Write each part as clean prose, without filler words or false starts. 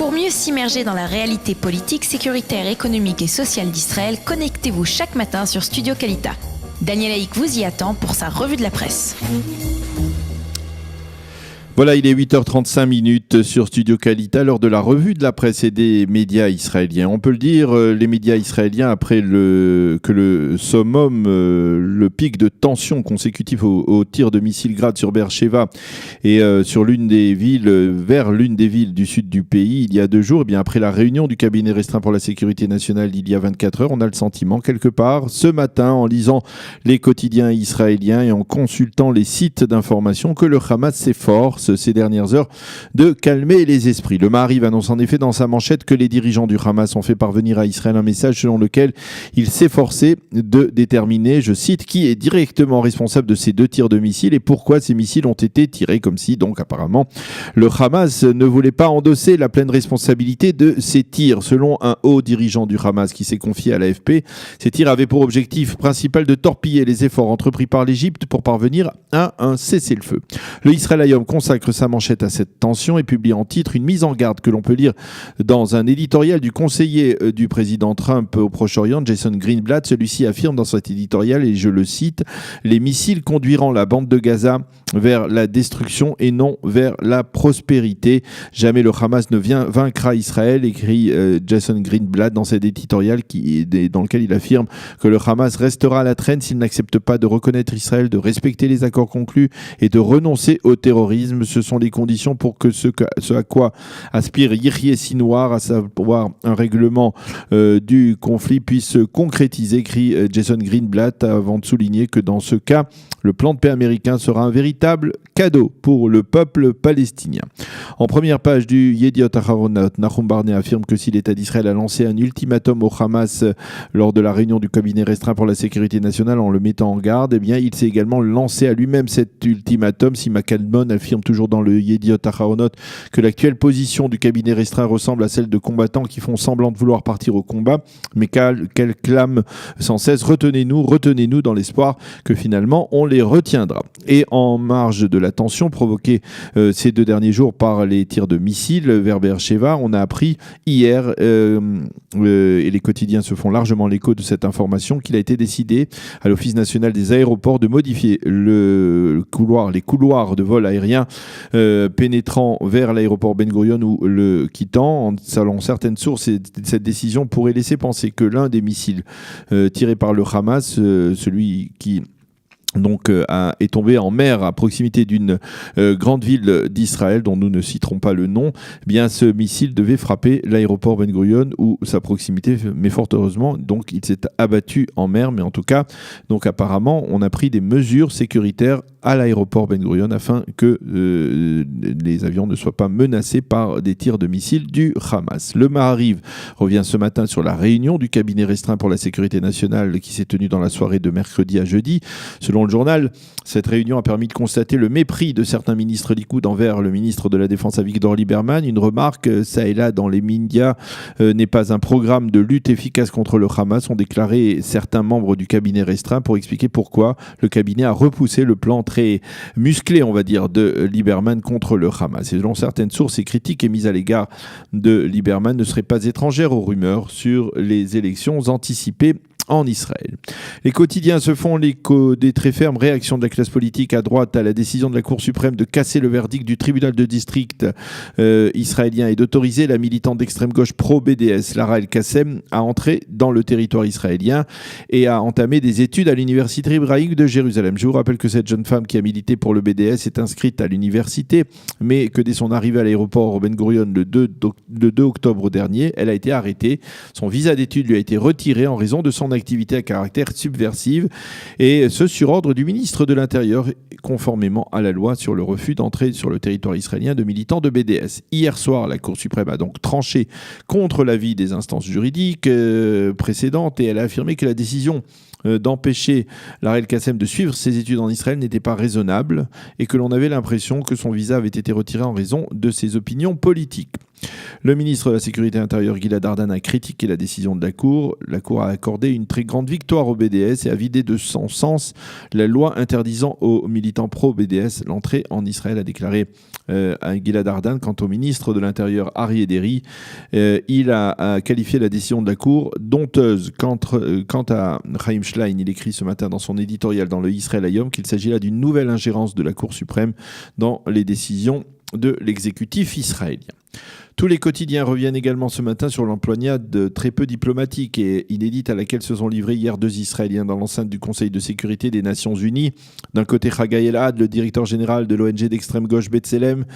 Pour mieux s'immerger dans la réalité politique, sécuritaire, économique et sociale d'Israël, connectez-vous chaque matin sur Studio Kalita. Daniel Haïk vous y attend pour sa revue de la presse. Voilà, il est 8h35 sur Studio Kalita, lors de la revue de la presse et des médias israéliens. On peut le dire, les médias israéliens, après que le summum, le pic de tension consécutif au tir de missiles Grad sur Beersheva et sur vers l'une des villes du sud du pays, il y a 2 jours, et bien après la réunion du cabinet restreint pour la sécurité nationale il y a 24 heures, on a le sentiment quelque part, ce matin, en lisant les quotidiens israéliens et en consultant les sites d'information, que le Hamas s'efforce ces dernières heures de calmer les esprits. Le Maariv annonce en effet dans sa manchette que les dirigeants du Hamas ont fait parvenir à Israël un message selon lequel il s'efforçait de déterminer, je cite, qui est directement responsable de ces 2 tirs de missiles et pourquoi ces missiles ont été tirés, comme si donc apparemment le Hamas ne voulait pas endosser la pleine responsabilité de ces tirs. Selon un haut dirigeant du Hamas qui s'est confié à l'AFP, ces tirs avaient pour objectif principal de torpiller les efforts entrepris par l'Égypte pour parvenir à un cessez-le-feu. Le Israël Hayom consacre sa manchette à cette tension et publie en titre une mise en garde que l'on peut lire dans un éditorial du conseiller du président Trump au Proche-Orient, Jason Greenblatt. Celui-ci affirme dans cet éditorial, et je le cite, « Les missiles conduiront la bande de Gaza vers la destruction et non vers la prospérité. Jamais le Hamas ne vaincra Israël », écrit Jason Greenblatt dans cet éditorial dans lequel il affirme que le Hamas restera à la traîne s'il n'accepte pas de reconnaître Israël, de respecter les accords conclus et de renoncer au terrorisme. Ce sont les conditions pour que ce à quoi aspire Yihye Sinwar, à savoir un règlement du conflit, puisse se concrétiser, écrit Jason Greenblatt, avant de souligner que dans ce cas, le plan de paix américain sera un véritable cadeau pour le peuple palestinien. En première page du Yediot Aharonot, Nahum Barnea affirme que si l'État d'Israël a lancé un ultimatum au Hamas lors de la réunion du cabinet restreint pour la sécurité nationale en le mettant en garde, eh bien, il s'est également lancé à lui-même cet ultimatum. Si McCalmon affirme toujours dans le Yediot Aharonot que l'actuelle position du cabinet restreint ressemble à celle de combattants qui font semblant de vouloir partir au combat, mais qu'elle clame sans cesse « retenez-nous » dans l'espoir que finalement on les retiendra. Et en marge de la tension provoquée ces 2 derniers jours par les tirs de missiles vers Beersheva, on a appris hier, et les quotidiens se font largement l'écho de cette information, qu'il a été décidé à l'Office national des aéroports de modifier les couloirs de vol aérien pénétrant vers l'aéroport Ben Gurion ou le quittant. Selon certaines sources, cette décision pourrait laisser penser que l'un des missiles tirés par le Hamas, celui qui est tombé en mer à proximité d'une grande ville d'Israël dont nous ne citerons pas le nom, eh bien ce missile devait frapper l'aéroport Ben Gurion ou sa proximité, mais fort heureusement donc il s'est abattu en mer. Mais en tout cas, donc apparemment on a pris des mesures sécuritaires à l'aéroport Ben Gurion afin que les avions ne soient pas menacés par des tirs de missiles du Hamas. Le Maariv revient ce matin sur la réunion du cabinet restreint pour la sécurité nationale qui s'est tenue dans la soirée de mercredi à jeudi. Selon le journal, cette réunion a permis de constater le mépris de certains ministres Likoud envers le ministre de la Défense Avigdor Lieberman. Une remarque, ça et là dans les médias, n'est pas un programme de lutte efficace contre le Hamas, ont déclaré certains membres du cabinet restreint pour expliquer pourquoi le cabinet a repoussé le plan très musclé, on va dire, de Lieberman contre le Hamas. Et selon certaines sources, ces critiques émises à l'égard de Lieberman ne seraient pas étrangères aux rumeurs sur les élections anticipées en Israël. Les quotidiens se font l'écho des très fermes réactions de la classe politique à droite à la décision de la Cour suprême de casser le verdict du tribunal de district israélien et d'autoriser la militante d'extrême gauche pro-BDS, Lara El-Kassem, à entrer dans le territoire israélien et à entamer des études à l'université hébraïque de Jérusalem. Je vous rappelle que cette jeune femme qui a milité pour le BDS est inscrite à l'université, mais que dès son arrivée à l'aéroport Ben Gurion le 2 octobre dernier, elle a été arrêtée. Son visa d'études lui a été retiré en raison de son activité à caractère subversive, et ce sur ordre du ministre de l'Intérieur, conformément à la loi sur le refus d'entrée sur le territoire israélien de militants de BDS. Hier soir, la Cour suprême a donc tranché contre l'avis des instances juridiques précédentes, et elle a affirmé que la décision d'empêcher Lara El-Kassem de suivre ses études en Israël n'était pas raisonnable et que l'on avait l'impression que son visa avait été retiré en raison de ses opinions politiques. Le ministre de la Sécurité intérieure, Gilad Ardan, a critiqué la décision de la Cour. La Cour a accordé une très grande victoire au BDS et a vidé de son sens la loi interdisant aux militants pro-BDS l'entrée en Israël, a déclaré Gilad Ardan. Quant au ministre de l'Intérieur, Aryeh Deri, il a qualifié la décision de la Cour d'honteuse. Quant à Chaim Schlein, il écrit ce matin dans son éditorial dans le Israël Hayom qu'il s'agit là d'une nouvelle ingérence de la Cour suprême dans les décisions de l'exécutif israélien. Tous les quotidiens reviennent également ce matin sur l'empoignade très peu diplomatique et inédite à laquelle se sont livrés hier 2 Israéliens dans l'enceinte du Conseil de sécurité des Nations Unies. D'un côté, Haggai Elad, le directeur général de l'ONG d'extrême gauche B'Tselem.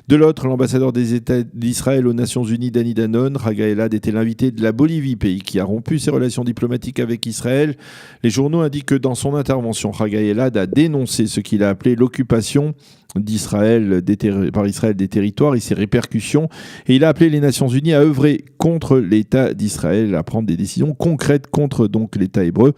De l'autre, l'ambassadeur des États d'Israël aux Nations Unies, Dani Danon. Haggai Elad était l'invité de la Bolivie, pays qui a rompu ses relations diplomatiques avec Israël. Les journaux indiquent que dans son intervention, Haggai Elad a dénoncé ce qu'il a appelé l'occupation d'Israël par Israël des territoires et ses répercussions, et il a appelé les Nations Unies à œuvrer contre l'État d'Israël, à prendre des décisions concrètes contre donc l'État hébreu.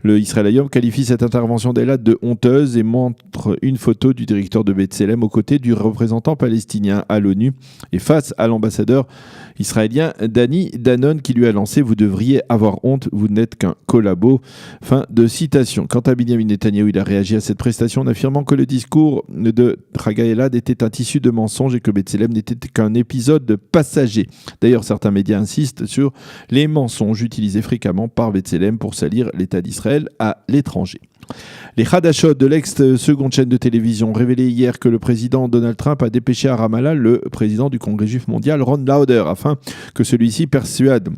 Le Israël Hayom qualifie cette intervention d'Elad de honteuse et montre une photo du directeur de B'Tselem aux côtés du représentant palestinien à l'ONU et face à l'ambassadeur israélien Dani Danon qui lui a lancé « Vous devriez avoir honte, vous n'êtes qu'un collabo ». Fin de citation. Quant à Benjamin Netanyahou, il a réagi à cette prestation en affirmant que le discours de Haggai Elad était un tissu de mensonges et que B'Tselem n'était qu'un épisode passager. D'ailleurs, certains médias insistent sur les mensonges utilisés fréquemment par B'Tselem pour salir l'État d'Israël à l'étranger. Les Hadashot de l'ex-seconde chaîne de télévision révélaient hier que le président Donald Trump a dépêché à Ramallah le président du Congrès juif mondial, Ron Lauder, afin que celui-ci persuade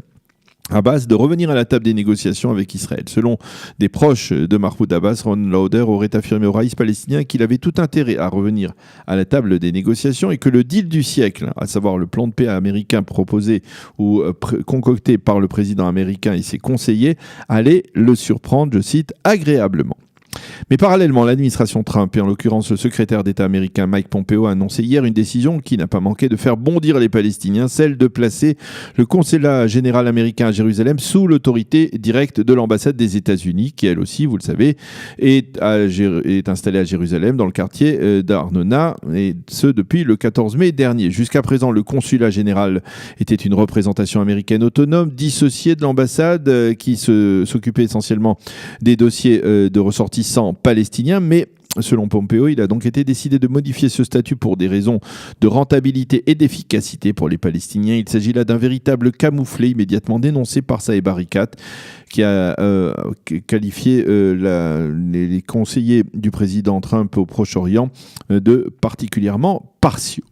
Abbas de revenir à la table des négociations avec Israël. Selon des proches de Mahmoud Abbas, Ron Lauder aurait affirmé aux raïs palestiniens qu'il avait tout intérêt à revenir à la table des négociations et que le deal du siècle, à savoir le plan de paix américain proposé ou concocté par le président américain et ses conseillers, allait le surprendre, je cite, agréablement. Mais parallèlement, l'administration Trump, et en l'occurrence le secrétaire d'État américain Mike Pompeo, a annoncé hier une décision qui n'a pas manqué de faire bondir les Palestiniens, celle de placer le consulat général américain à Jérusalem sous l'autorité directe de l'ambassade des États-Unis, qui elle aussi, vous le savez, est installée à Jérusalem dans le quartier d'Arnona, et ce depuis le 14 mai dernier. Jusqu'à présent, le consulat général était une représentation américaine autonome, dissociée de l'ambassade, qui s'occupait essentiellement des dossiers de ressortissants palestiniens, mais selon Pompeo, il a donc été décidé de modifier ce statut pour des raisons de rentabilité et d'efficacité pour les Palestiniens. Il s'agit là d'un véritable camouflet immédiatement dénoncé par Saeb Arikat, qui a qualifié les conseillers du président Trump au Proche-Orient de particulièrement partiaux.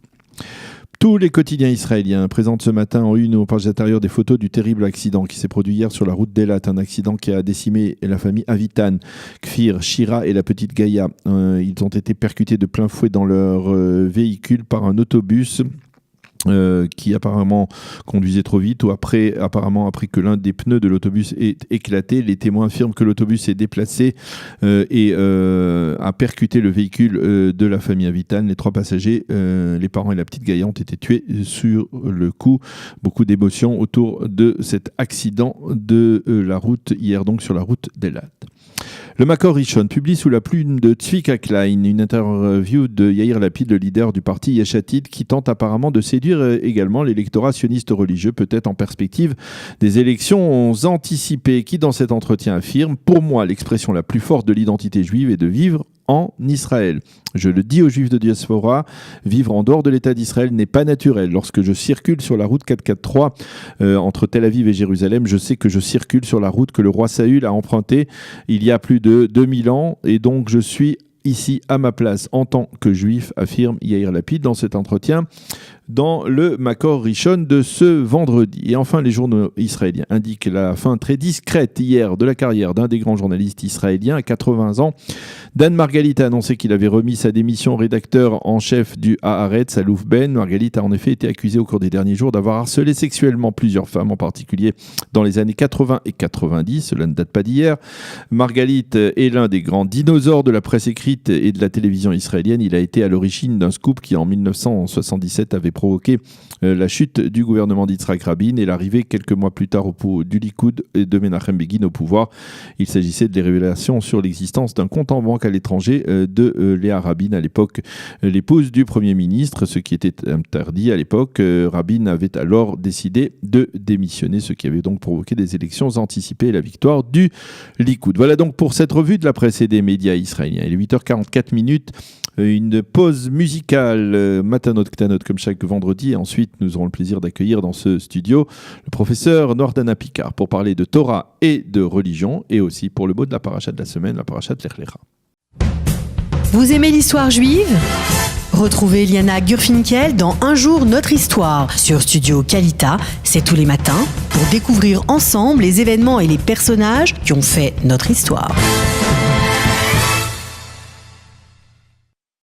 Tous les quotidiens israéliens présentent ce matin en une aux pages intérieures des photos du terrible accident qui s'est produit hier sur la route d'Elat, un accident qui a décimé la famille Avitan, Kfir, Shira et la petite Gaïa. Ils ont été percutés de plein fouet dans leur véhicule par un autobus qui apparemment conduisait trop vite ou après que l'un des pneus de l'autobus ait éclaté. Les témoins affirment que l'autobus s'est déplacé et a percuté le véhicule de la famille Avitan. Les 3 passagers, les parents et la petite Gaïa, ont été tués sur le coup. Beaucoup d'émotions autour de cet accident de la route hier, donc sur la route d'Elat. Le Makor Rishon publie sous la plume de Tzvika Klein une interview de Yair Lapid, le leader du parti Yesh Atid, qui tente apparemment de séduire également l'électorat sioniste religieux, peut-être en perspective des élections anticipées, qui dans cet entretien affirme « Pour moi, l'expression la plus forte de l'identité juive est de vivre en Israël. Je le dis aux Juifs de diaspora, vivre en dehors de l'État d'Israël n'est pas naturel. Lorsque je circule sur la route 443 entre Tel Aviv et Jérusalem, je sais que je circule sur la route que le roi Saül a empruntée il y a plus de 2000 ans et donc je suis ici à ma place en tant que juif, affirme Yair Lapid dans cet entretien dans le Makor Rishon de ce vendredi. Et enfin, les journaux israéliens indiquent la fin très discrète hier de la carrière d'un des grands journalistes israéliens à 80 ans. Dan Margalit a annoncé qu'il avait remis sa démission au rédacteur en chef du Haaretz, Alouf Ben. Margalit a en effet été accusé au cours des derniers jours d'avoir harcelé sexuellement plusieurs femmes, en particulier dans les années 80 et 90. Cela ne date pas d'hier. Margalit est l'un des grands dinosaures de la presse écrite et de la télévision israélienne. Il a été à l'origine d'un scoop qui, en 1977, avait provoqué la chute du gouvernement d'Yitzhak Rabin et l'arrivée quelques mois plus tard du Likoud et de Menachem Begin au pouvoir. Il s'agissait des révélations sur l'existence d'un compte en banque à l'étranger de Léa Rabin, à l'époque l'épouse du Premier ministre, ce qui était interdit à l'époque. Rabin avait alors décidé de démissionner, ce qui avait donc provoqué des élections anticipées et la victoire du Likoud. Voilà donc pour cette revue de la presse et des médias israéliens. Il est 8h44, une pause musicale, Matanot Ktanot, comme chaque vendredi. Et ensuite, nous aurons le plaisir d'accueillir dans ce studio le professeur Nordana Picard pour parler de Torah et de religion, et aussi pour le mot de la paracha de la semaine, la paracha de Lech Lecha. Vous aimez l'histoire juive ? Retrouvez Liana Gurfinkel dans Un jour notre histoire sur Studio Kalita, c'est tous les matins, pour découvrir ensemble les événements et les personnages qui ont fait notre histoire.